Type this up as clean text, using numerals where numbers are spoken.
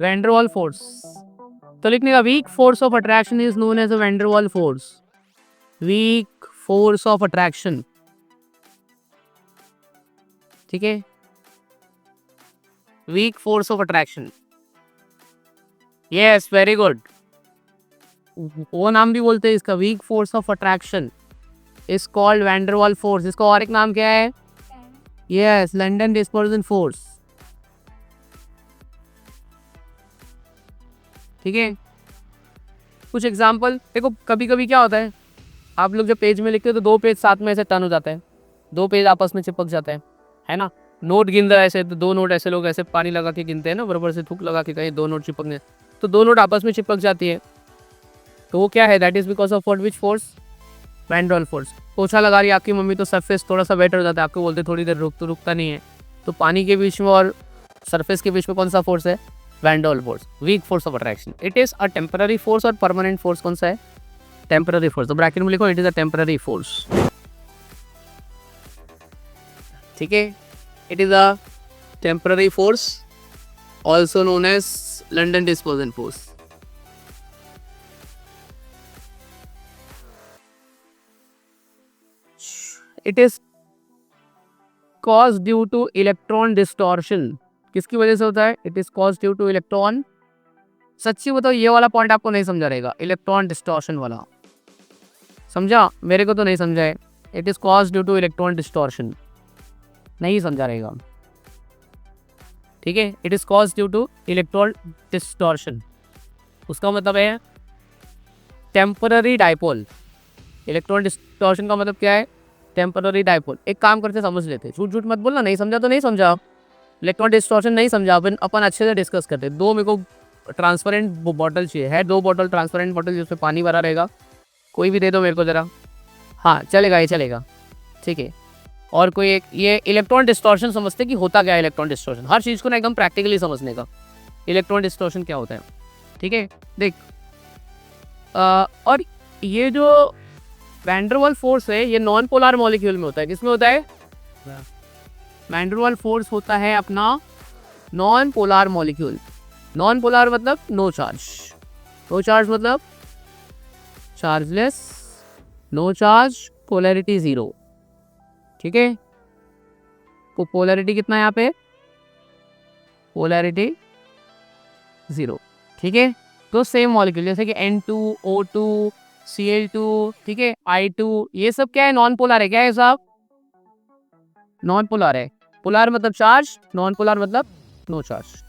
वैंडरवाल force. तो लिखने का weak force of attraction is known as a van der Waals force. Weak force of attraction, ठीक है, weak force of attraction. Yes, very good. वो नाम भी बोलते हैं इसका, weak force of attraction is called van der Waals force. इसका और एक नाम क्या है? Yes, London dispersion force. ठीक है, कुछ एग्जांपल देखो। कभी कभी क्या होता है, आप लोग जब पेज में लिखते हो तो दो पेज साथ में ऐसे टर्न हो जाते हैं, दो पेज आपस में चिपक जाते हैं, है ना। नोट गिन रहा है ऐसे, तो दो नोट ऐसे लोग ऐसे पानी लगा के गिनते हैं ना, बराबर से थूक लगा के कहीं दो नोट चिपकने, तो दो नोट आपस में चिपक जाती है। तो वो क्या है? That is because of what, which force? Van der Waals force. पोछा लगा रही है आपकी मम्मी तो सरफेस थोड़ा सा वेट हो जाता है, आपको बोलते थोड़ी देर रुक, तो रुकता नहीं है। तो पानी के बीच में और सरफेस के बीच में कौन सा फोर्स है? Van der Waals force, weak force of attraction. It is a temporary force. और परमानेंट फोर्स कौन सा है? Temporary force. तो ब्रैकेट में लिखो, it is a temporary force. ठीक है, it is a temporary force, also known as London dispersion force. It is cause due to electron distortion. किसकी वजह से होता है? It is cause due to electron. सच्ची बताओ, ये वाला पॉइंट आपको नहीं समझा रहेगा, इलेक्ट्रॉन डिस्टॉर्शन वाला। समझा? मेरे को तो नहीं समझा है। It is cause due to electron distortion, नहीं समझा रहेगा। ठीक है, it is cause due to electron distortion, उसका मतलब है टेम्पररी डाइपोल। इलेक्ट्रॉन डिस्टॉर्शन का मतलब क्या है? Temporary dipole. एक काम करते, समझ लेते, झूठ झूठ मत बोलना, नहीं समझा तो नहीं समझा। इलेक्ट्रॉन डिस्टॉर्शन नहीं समझा, अपन अच्छे से डिस्कस करते। दो मेरे को ट्रांसपेरेंट बॉटल चाहिए, है दो बॉटल, ट्रांसपेरेंट बॉटल जिसमें पानी भरा रहेगा, कोई भी दे दो मेरे को ज़रा। हाँ चलेगा, ये चलेगा, ठीक है। और कोई एक, ये इलेक्ट्रॉन डिस्टॉर्शन समझते कि होता क्या है इलेक्ट्रॉन डिस्टॉर्शन, हर चीज़ को ना एकदम प्रैक्टिकली समझने का। इलेक्ट्रॉन डिस्टॉर्शन क्या होता है, ठीक है। देख, और ये जो वैंडरवाल फोर्स है, ये नॉन पोलर मॉलिक्यूल में होता है। किसमें होता है? वैंडरवाल फोर्स होता है अपना non polar molecule. Non polar मतलब नो चार्ज, नो चार्ज मतलब chargeless, no charge, polarity zero. ठीक है, तो पोलैरिटी कितना है यहाँ पे? Polarity zero. ठीक है, तो सेम मॉलिक्यूल जैसे कि N2, O2, Cl2, ठीक है, I2, ये सब क्या है? नॉन पोलर है। क्या है साहब? नॉन पोलर है। पोलर मतलब चार्ज, नॉन पोलर मतलब नो चार्ज।